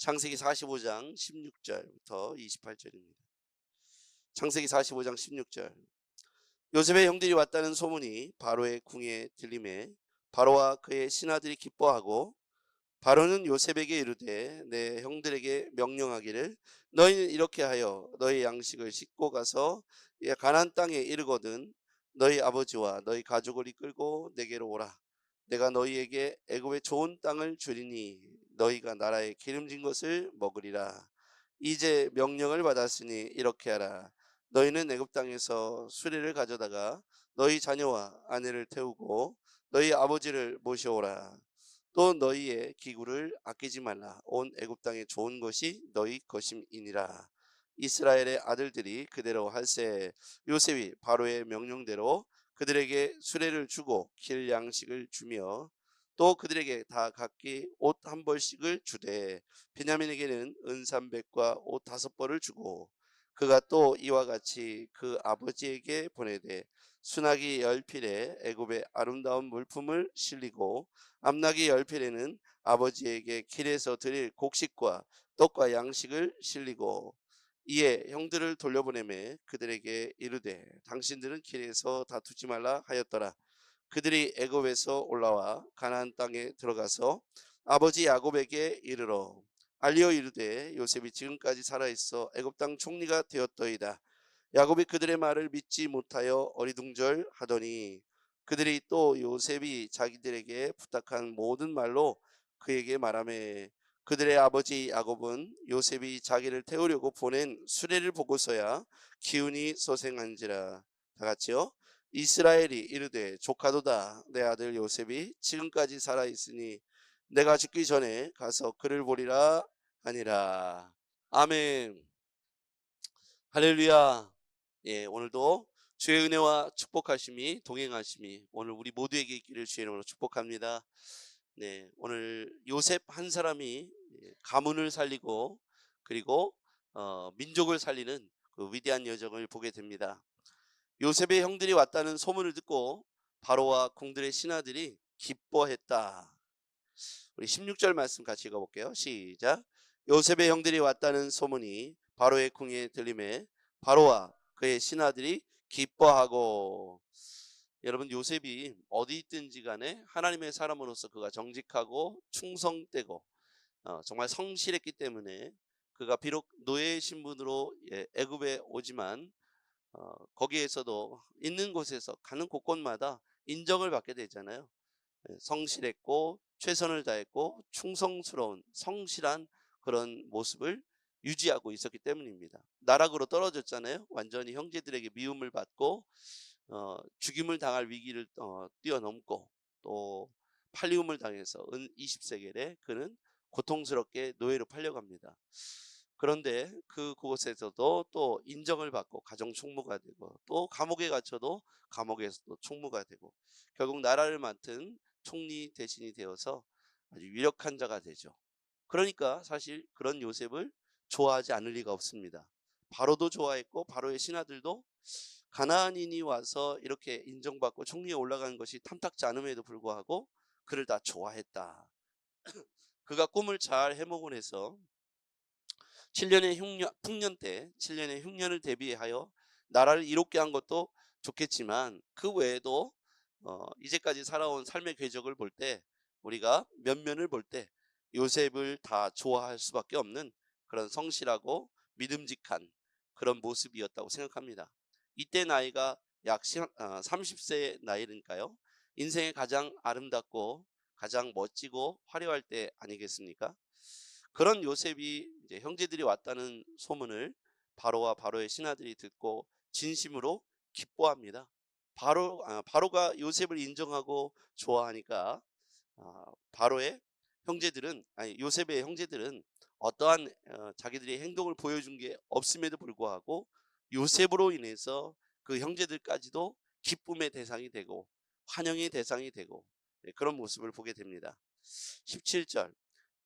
창세기 45장 16절부터 28절입니다. 창세기 45장 16절. 요셉의 형들이 왔다는 소문이 바로의 궁에 들림에 바로와 그의 신하들이 기뻐하고 바로는 요셉에게 이르되 내 형들에게 명령하기를 너희는 이렇게 하여 너희 양식을 싣고 가서 가나안 땅에 이르거든 너희 아버지와 너희 가족을 이끌고 내게로 오라. 내가 너희에게 애굽의 좋은 땅을 주리니 너희가 나라의 기름진 것을 먹으리라. 이제 명령을 받았으니 이렇게 하라. 너희는 애굽 땅에서 수레를 가져다가 너희 자녀와 아내를 태우고 너희 아버지를 모셔오라. 또 너희의 기구를 아끼지 말라. 온 애굽 땅의 좋은 것이 너희 것임이니라. 이스라엘의 아들들이 그대로 할세 요셉이 바로의 명령대로 그들에게 수레를 주고 길 양식을 주며 또 그들에게 다 각기 옷 한 벌씩을 주되 베냐민에게는 은 300과 옷 5벌을 주고 그가 또 이와 같이 그 아버지에게 보내되 순하기 10필에 애굽의 아름다운 물품을 실리고 암나기 10필에는 아버지에게 길에서 드릴 곡식과 떡과 양식을 실리고 이에 형들을 돌려보내매 그들에게 이르되 당신들은 길에서 다투지 말라 하였더라. 그들이 애굽에서 올라와 가나안 땅에 들어가서 아버지 야곱에게 이르러 알리어 이르되 요셉이 지금까지 살아있어 애굽 땅 총리가 되었더이다. 야곱이 그들의 말을 믿지 못하여 어리둥절하더니 그들이 또 요셉이 자기들에게 부탁한 모든 말로 그에게 말하매 그들의 아버지 야곱은 요셉이 자기를 태우려고 보낸 수레를 보고서야 기운이 소생한지라. 다 같이요. 이스라엘이 이르되 조카도다. 내 아들 요셉이 지금까지 살아있으니 내가 죽기 전에 가서 그를 보리라 하니라. 아멘. 할렐루야. 예, 오늘도 주의 은혜와 축복하심이 동행하심이 오늘 우리 모두에게 있기를 주의 이름으로 축복합니다. 네, 오늘 요셉 한 사람이 가문을 살리고 그리고 민족을 살리는 그 위대한 여정을 보게 됩니다. 요셉의 형들이 왔다는 소문을 듣고 바로와 궁들의 신하들이 기뻐했다. 우리 16절 말씀 같이 읽어볼게요. 시작. 요셉의 형들이 왔다는 소문이 바로의 궁에 들림에 바로와 그의 신하들이 기뻐하고. 여러분, 요셉이 어디 있든지 간에 하나님의 사람으로서 그가 정직하고 충성되고 정말 성실했기 때문에 그가 비록 노예의 신분으로 애굽에 오지만 거기에서도 있는 곳에서 가는 곳곳마다 인정을 받게 되잖아요. 성실했고 최선을 다했고 충성스러운 성실한 그런 모습을 유지하고 있었기 때문입니다. 나락으로 떨어졌잖아요. 완전히 형제들에게 미움을 받고 죽임을 당할 위기를 뛰어넘고 또 팔리움을 당해서 은 20세겔에 그는 고통스럽게 노예로 팔려갑니다. 그런데 그곳에서도 또 인정을 받고 가정 총무가 되고 또 감옥에 갇혀도 감옥에서도 총무가 되고 결국 나라를 맡은 총리 대신이 되어서 아주 유력한 자가 되죠. 그러니까 사실 그런 요셉을 좋아하지 않을 리가 없습니다. 바로도 좋아했고 바로의 신하들도 가나안인이 와서 이렇게 인정받고 총리에 올라가는 것이 탐탁지 않음에도 불구하고 그를 다 좋아했다. 그가 꿈을 잘 해먹은 해서 7년의 풍년 때 7년의 흉년을 대비하여 나라를 이롭게 한 것도 좋겠지만 그 외에도 이제까지 살아온 삶의 궤적을 볼 때 우리가 면면을 볼 때 요셉을 다 좋아할 수밖에 없는 그런 성실하고 믿음직한 그런 모습이었다고 생각합니다. 이때 나이가 약 30세의 나이니까요. 인생의 가장 아름답고 가장 멋지고 화려할 때 아니겠습니까? 그런 요셉이 이제 형제들이 왔다는 소문을 바로와 바로의 신하들이 듣고 진심으로 기뻐합니다. 바로가 요셉을 인정하고 좋아하니까 바로의 형제들은 아니 요셉의 형제들은 어떠한 자기들의 행동을 보여준 게 없음에도 불구하고 요셉으로 인해서 그 형제들까지도 기쁨의 대상이 되고 환영의 대상이 되고 그런 모습을 보게 됩니다. 17절.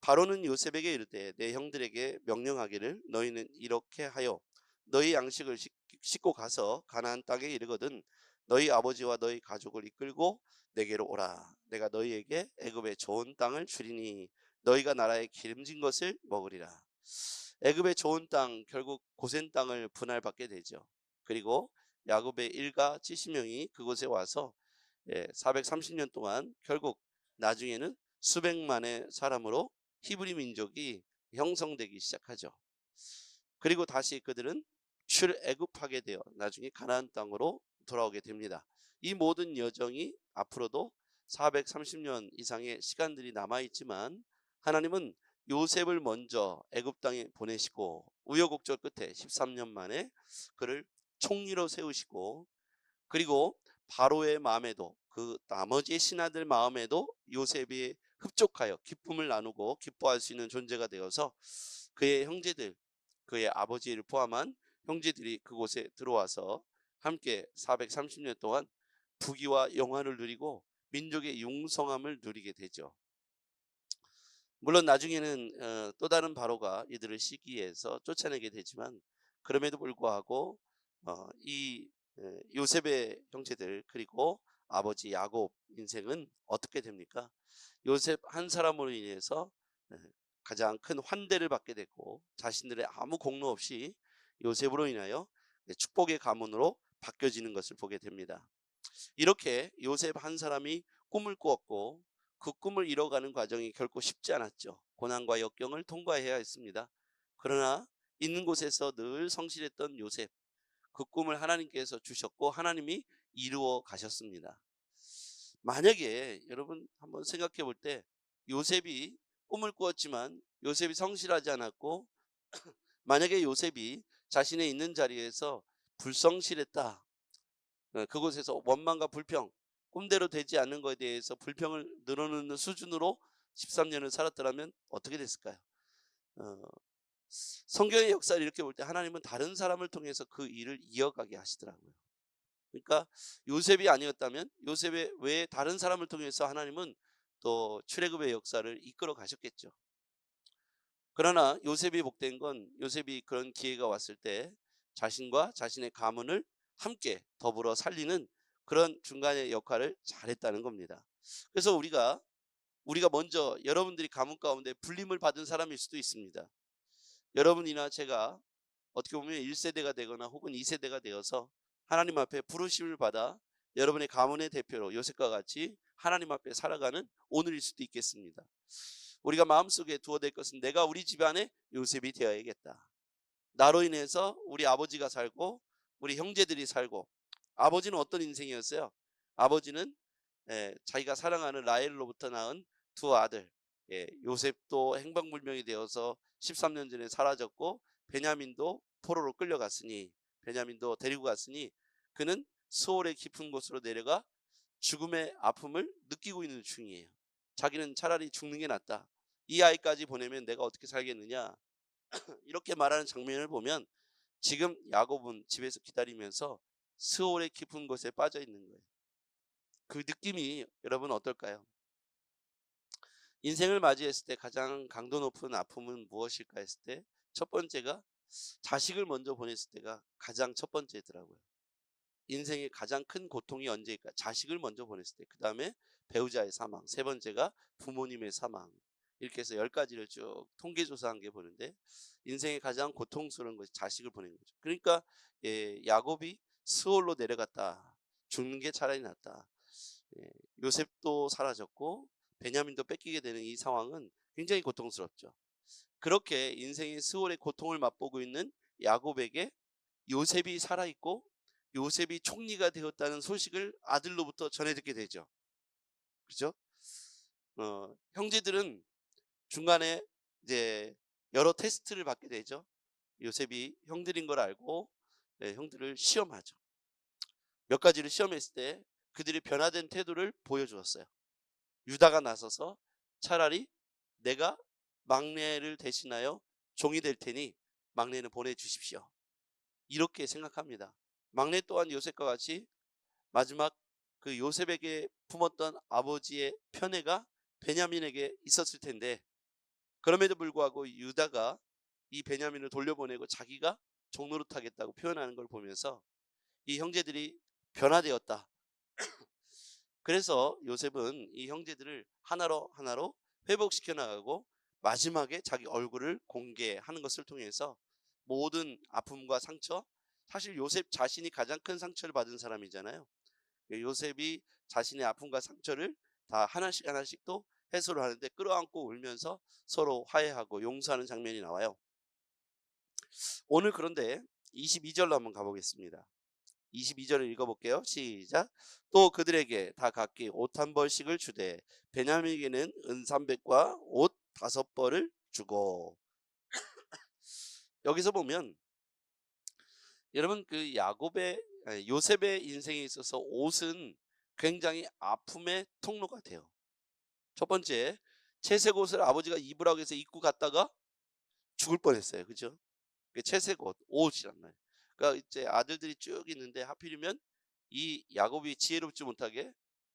바로는 요셉에게 이르되 내 형들에게 명령하기를 너희는 이렇게 하여 너희 양식을 싣고 가서 가나안 땅에 이르거든 너희 아버지와 너희 가족을 이끌고 내게로 오라. 내가 너희에게 애굽의 좋은 땅을 주리니 너희가 나라에 기름진 것을 먹으리라. 애굽의 좋은 땅, 결국 고센 땅을 분할받게 되죠. 그리고 야곱의 일가 70명이 그곳에 와서 430년 동안 결국 나중에는 수백만의 사람으로 히브리 민족이 형성되기 시작하죠. 그리고 다시 그들은 출애굽하게 되어 나중에 가나안 땅으로 돌아오게 됩니다. 이 모든 여정이 앞으로도 430년 이상의 시간들이 남아있지만 하나님은 요셉을 먼저 애굽 땅에 보내시고 우여곡절 끝에 13년 만에 그를 총리로 세우시고, 그리고 바로의 마음에도 그 나머지 신하들 마음에도 요셉이 흡족하여 기쁨을 나누고 기뻐할 수 있는 존재가 되어서 그의 형제들, 그의 아버지를 포함한 형제들이 그곳에 들어와서 함께 430년 동안 부귀와 영화를 누리고 민족의 융성함을 누리게 되죠. 물론 나중에는 또 다른 바로가 이들을 시기해서 쫓아내게 되지만, 그럼에도 불구하고 이 요셉의 형제들 그리고 아버지 야곱 인생은 어떻게 됩니까? 요셉 한 사람으로 인해서 가장 큰 환대를 받게 됐고, 자신들의 아무 공로 없이 요셉으로 인하여 축복의 가문으로 바뀌어지는 것을 보게 됩니다. 이렇게 요셉 한 사람이 꿈을 꾸었고 그 꿈을 이뤄가는 과정이 결코 쉽지 않았죠. 고난과 역경을 통과해야 했습니다. 그러나 있는 곳에서 늘 성실했던 요셉, 그 꿈을 하나님께서 주셨고 하나님이 이루어 가셨습니다. 만약에 여러분 한번 생각해 볼 때 요셉이 꿈을 꾸었지만 요셉이 성실하지 않았고 만약에 요셉이 자신의 있는 자리에서 불성실했다, 그곳에서 원망과 불평, 꿈대로 되지 않는 것에 대해서 불평을 늘어놓는 수준으로 13년을 살았더라면 어떻게 됐을까요? 성경의 역사를 이렇게 볼 때 하나님은 다른 사람을 통해서 그 일을 이어가게 하시더라고요. 그러니까 요셉이 아니었다면 요셉의 외에 다른 사람을 통해서 하나님은 또 출애굽의 역사를 이끌어 가셨겠죠. 그러나 요셉이 복된 건 요셉이 그런 기회가 왔을 때 자신과 자신의 가문을 함께 더불어 살리는 그런 중간의 역할을 잘했다는 겁니다. 그래서 우리가 먼저 여러분들이 가문 가운데 불림을 받은 사람일 수도 있습니다. 여러분이나 제가 어떻게 보면 1세대가 되거나 혹은 2세대가 되어서 하나님 앞에 부르심을 받아 여러분의 가문의 대표로 요셉과 같이 하나님 앞에 살아가는 오늘일 수도 있겠습니다. 우리가 마음속에 두어야 될 것은 내가 우리 집안의 요셉이 되어야겠다. 나로 인해서 우리 아버지가 살고 우리 형제들이 살고. 아버지는 어떤 인생이었어요? 아버지는 자기가 사랑하는 라헬로부터 낳은 두 아들, 요셉도 행방불명이 되어서 13년 전에 사라졌고 베냐민도 포로로 끌려갔으니, 베냐민도 데리고 갔으니 그는 수월의 깊은 곳으로 내려가 죽음의 아픔을 느끼고 있는 중이에요. 자기는 차라리 죽는 게 낫다. 이 아이까지 보내면 내가 어떻게 살겠느냐. 이렇게 말하는 장면을 보면 지금 야곱은 집에서 기다리면서 스올의 깊은 곳에 빠져 있는 거예요. 그 느낌이 여러분 어떨까요? 인생을 맞이했을 때 가장 강도 높은 아픔은 무엇일까 했을 때 첫 번째가 자식을 먼저 보냈을 때가 가장 첫 번째더라고요. 인생의 가장 큰 고통이 언제일까? 자식을 먼저 보냈을 때. 그 다음에 배우자의 사망, 세 번째가 부모님의 사망. 이렇게 해서 10가지를 쭉 통계조사한 게 보는데 인생의 가장 고통스러운 것이 자식을 보내는 거죠. 그러니까 야곱이 스올로 내려갔다. 죽는 게 차라리 낫다. 요셉도 사라졌고 베냐민도 뺏기게 되는 이 상황은 굉장히 고통스럽죠. 그렇게 인생의 스올의 고통을 맛보고 있는 야곱에게 요셉이 살아있고 요셉이 총리가 되었다는 소식을 아들로부터 전해 듣게 되죠. 그렇죠? 형제들은 중간에 이제 여러 테스트를 받게 되죠. 요셉이 형들인 걸 알고 형들을 시험하죠. 몇 가지를 시험했을 때 그들이 변화된 태도를 보여주었어요. 유다가 나서서 차라리 내가 막내를 대신하여 종이 될 테니 막내는 보내주십시오. 이렇게 생각합니다. 막내 또한 요셉과 같이 마지막 그 요셉에게 품었던 아버지의 편애가 베냐민에게 있었을 텐데, 그럼에도 불구하고 유다가 이 베냐민을 돌려보내고 자기가 종노릇하겠다고 표현하는 걸 보면서 이 형제들이 변화되었다. 그래서 요셉은 이 형제들을 하나로 회복시켜 나가고 마지막에 자기 얼굴을 공개하는 것을 통해서 모든 아픔과 상처, 사실 요셉 자신이 가장 큰 상처를 받은 사람이잖아요. 요셉이 자신의 아픔과 상처를 다 하나씩 하나씩 또 해소를 하는데 끌어안고 울면서 서로 화해하고 용서하는 장면이 나와요. 오늘 그런데 22절로 한번 가보겠습니다. 22절을 읽어볼게요. 시작. 또 그들에게 다 각기 옷 한 벌씩을 주되 베냐민에게는 은 300과 옷 5벌을 주고. 여기서 보면 여러분 그 요셉의 인생에 있어서 옷은 굉장히 아픔의 통로가 돼요. 첫 번째, 채색 옷을 아버지가 입으라고 해서 입고 갔다가 죽을 뻔했어요. 그죠? 채색 옷이란 말이에요. 그러니까 이제 아들들이 쭉 있는데 하필이면 이 야곱이 지혜롭지 못하게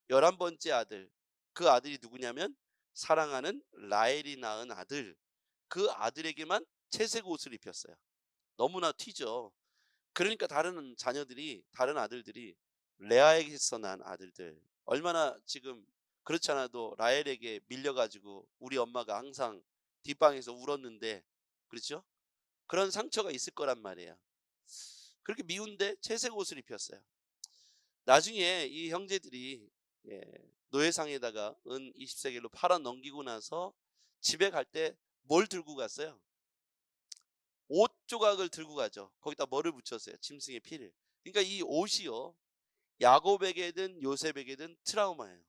11번째 아들, 그 아들이 누구냐면 사랑하는 라헬이 낳은 아들, 그 아들에게만 채색 옷을 입혔어요. 너무나 튀죠. 그러니까 다른 아들들이 레아에게서 난 아들들, 얼마나 지금 그렇지 않아도 라헬에게 밀려가지고 우리 엄마가 항상 뒷방에서 울었는데, 그렇죠? 그런 상처가 있을 거란 말이에요. 그렇게 미운데 채색 옷을 입혔어요. 나중에 이 형제들이 노예상에다가 은 20세겔로 팔아 넘기고 나서 집에 갈 때 뭘 들고 갔어요? 옷 조각을 들고 가죠. 거기다 뭐를 붙였어요? 짐승의 피를. 그러니까 이 옷이요, 야곱에게든 요셉에게든 트라우마예요.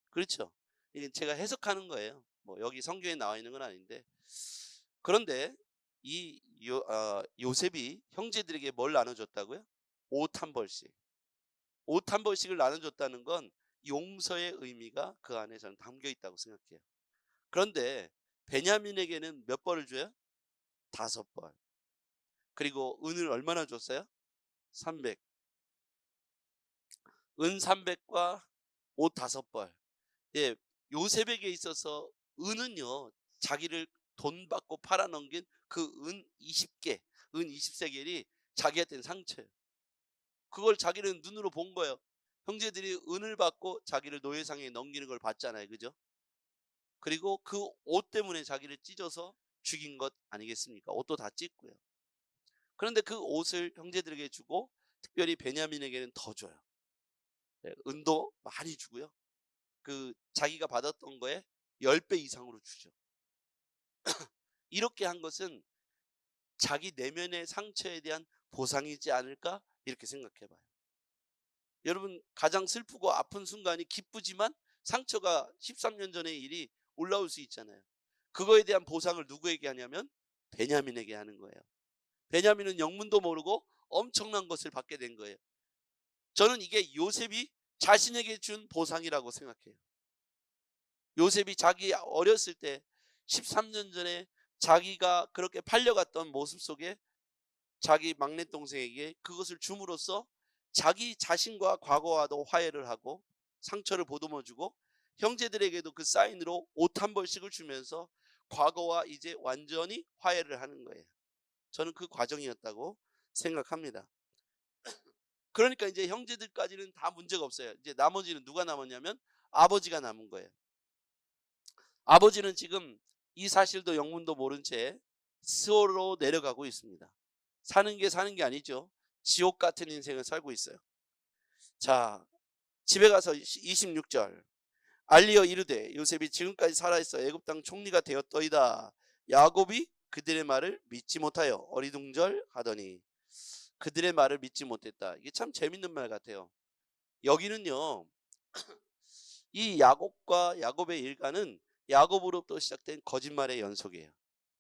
그렇죠? 이건 제가 해석하는 거예요. 뭐 여기 성경에 나와 있는 건 아닌데. 그런데 요셉이 형제들에게 뭘 나눠줬다고요? 옷 한 벌씩. 옷 한 벌씩을 나눠줬다는 건 용서의 의미가 그 안에 저는 담겨 있다고 생각해요. 그런데 베냐민에게는 몇 벌을 줘요? 5벌. 그리고 은을 얼마나 줬어요? 300. 은 300과 옷 5벌. 예, 요셉에게 있어서 은은요, 자기를 돈 받고 팔아넘긴 그 은 20개, 은 20세겔이 자기한테는 상처예요. 그걸 자기는 눈으로 본 거예요. 형제들이 은을 받고 자기를 노예상에 넘기는 걸 봤잖아요. 그죠? 그리고 그 옷 때문에 자기를 찢어서 죽인 것 아니겠습니까? 옷도 다 찢고요. 그런데 그 옷을 형제들에게 주고 특별히 베냐민에게는 더 줘요. 은도 많이 주고요. 그 자기가 받았던 거에 10배 이상으로 주죠. 이렇게 한 것은 자기 내면의 상처에 대한 보상이지 않을까? 이렇게 생각해 봐요. 여러분, 가장 슬프고 아픈 순간이 기쁘지만 상처가 13년 전의 일이 올라올 수 있잖아요. 그거에 대한 보상을 누구에게 하냐면 베냐민에게 하는 거예요. 베냐민은 영문도 모르고 엄청난 것을 받게 된 거예요. 저는 이게 요셉이 자신에게 준 보상이라고 생각해요. 요셉이 자기 어렸을 때 13년 전에 자기가 그렇게 팔려갔던 모습 속에 자기 막내 동생에게 그것을 줌으로써 자기 자신과 과거와도 화해를 하고 상처를 보듬어 주고 형제들에게도 그 사인으로 옷 한 벌씩을 주면서 과거와 이제 완전히 화해를 하는 거예요. 저는 그 과정이었다고 생각합니다. 그러니까 이제 형제들까지는 다 문제가 없어요. 이제 나머지는 누가 남았냐면 아버지가 남은 거예요. 아버지는 지금 이 사실도 영문도 모른 채 스오로 내려가고 있습니다. 사는 게 아니죠. 지옥 같은 인생을 살고 있어요. 자, 집에 가서 26절. 알리어 이르되 요셉이 지금까지 살아있어 애굽 땅 총리가 되었더이다. 야곱이 그들의 말을 믿지 못하여 어리둥절하더니. 그들의 말을 믿지 못했다. 이게 참 재밌는 말 같아요. 여기는요, 이 야곱과 야곱의 일가는 야곱으로부터 시작된 거짓말의 연속이에요.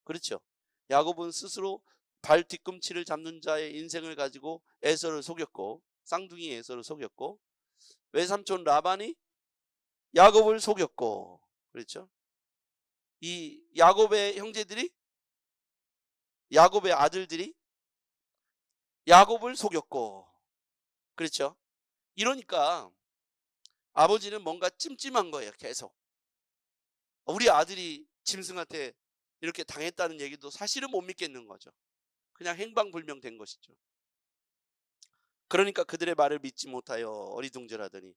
그렇죠? 야곱은 스스로 발 뒤꿈치를 잡는 자의 인생을 가지고 에서를 속였고, 쌍둥이 에서를 속였고, 외삼촌 라반이 야곱을 속였고, 그렇죠? 이 야곱의 형제들이, 야곱의 아들들이 야곱을 속였고, 그렇죠? 이러니까 아버지는 뭔가 찜찜한 거예요. 계속 우리 아들이 짐승한테 이렇게 당했다는 얘기도 사실은 못 믿겠는 거죠. 그냥 행방불명된 것이죠. 그러니까 그들의 말을 믿지 못하여 어리둥절하더니,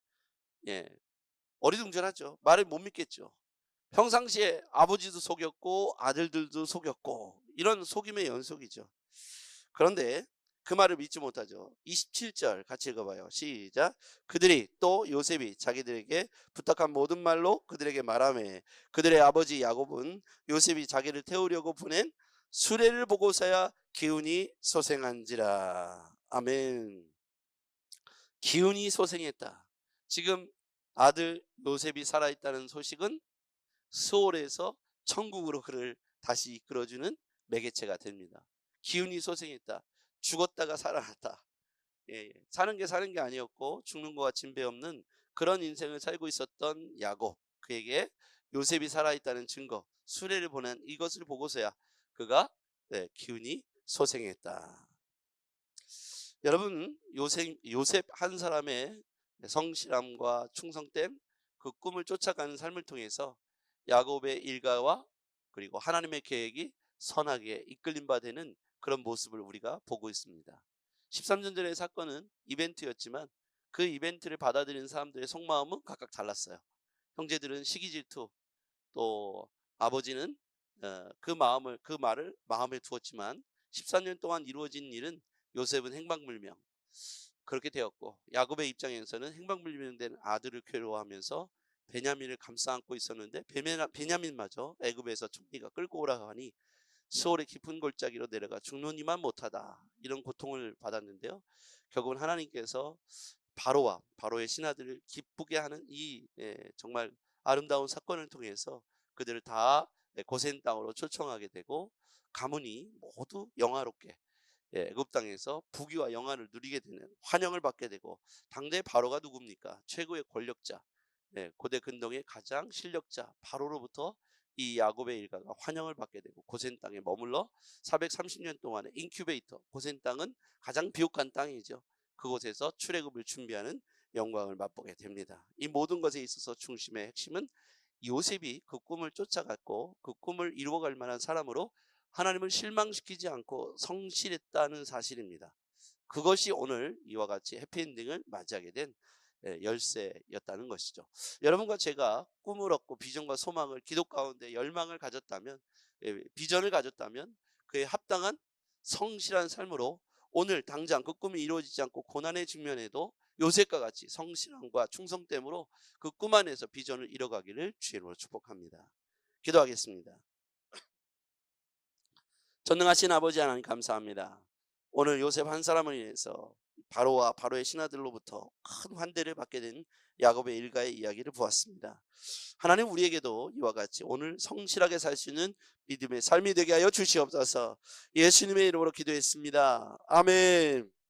예, 어리둥절하죠. 말을 못 믿겠죠. 평상시에 아버지도 속였고 아들들도 속였고 이런 속임의 연속이죠. 그런데 그 말을 믿지 못하죠. 27절 같이 읽어봐요. 시작. 그들이 또 요셉이 자기들에게 부탁한 모든 말로 그들에게 말하매 그들의 아버지 야곱은 요셉이 자기를 태우려고 보낸 수레를 보고서야 기운이 소생한지라. 아멘. 기운이 소생했다. 지금 아들 요셉이 살아있다는 소식은 수월에서 천국으로 그를 다시 이끌어주는 매개체가 됩니다. 기운이 소생했다. 죽었다가 살아났다. 예, 사는 게 아니었고 죽는 것과 진배 없는 그런 인생을 살고 있었던 야곱. 그에게 요셉이 살아있다는 증거, 수레를 보낸 이것을 보고서야 그가 기운이 소생했다. 여러분, 요셉 한 사람의 성실함과 충성됨, 그 꿈을 쫓아가는 삶을 통해서 야곱의 일가와 그리고 하나님의 계획이 선하게 이끌림 바 되는 그런 모습을 우리가 보고 있습니다. 13년전의 사건은 이벤트였지만 그 이벤트를 받아들이는 사람들의 속마음은 각각 달랐어요. 형제들은 시기 질투, 또 아버지는 그 말을 마음에 두었지만 14년 동안 이루어진 일은 요셉은 행방불명 그렇게 되었고, 야곱의 입장에서는 행방불명된 아들을 괴로워하면서 베냐민을 감싸 안고 있었는데 베냐민마저 애굽에서 총리가 끌고 오라고 하니 수월의 깊은 골짜기로 내려가 죽노니만 못하다, 이런 고통을 받았는데요. 결국은 하나님께서 바로와 바로의 신하들을 기쁘게 하는 이 정말 아름다운 사건을 통해서 그들을 다 고센 땅으로 초청하게 되고 가문이 모두 영화롭게 애굽 땅에서 부귀와 영화를 누리게 되는, 환영을 받게 되고, 당대 바로가 누굽니까? 최고의 권력자, 고대 근동의 가장 실력자 바로로부터 이 야곱의 일가가 환영을 받게 되고 고센 땅에 머물러 430년 동안의 인큐베이터, 고센 땅은 가장 비옥한 땅이죠. 그곳에서 출애굽을 준비하는 영광을 맛보게 됩니다. 이 모든 것에 있어서 중심의 핵심은 요셉이 그 꿈을 쫓아갔고 그 꿈을 이루어갈 만한 사람으로 하나님을 실망시키지 않고 성실했다는 사실입니다. 그것이 오늘 이와 같이 해피엔딩을 맞이하게 된 열쇠였다는 것이죠. 여러분과 제가 꿈을 얻고 비전과 소망을, 기도 가운데 열망을 가졌다면, 비전을 가졌다면 그에 합당한 성실한 삶으로 오늘 당장 그 꿈이 이루어지지 않고 고난의 직면에도 요셉과 같이 성실함과 충성됨으로 그 꿈 안에서 비전을 이뤄가기를 주의 이름으로 축복합니다. 기도하겠습니다. 전능하신 아버지 하나님, 감사합니다. 오늘 요셉 한 사람을 위해서 바로와 바로의 신하들로부터 큰 환대를 받게 된 야곱의 일가의 이야기를 보았습니다. 하나님, 우리에게도 이와 같이 오늘 성실하게 살 수 있는 믿음의 삶이 되게 하여 주시옵소서. 예수님의 이름으로 기도했습니다. 아멘.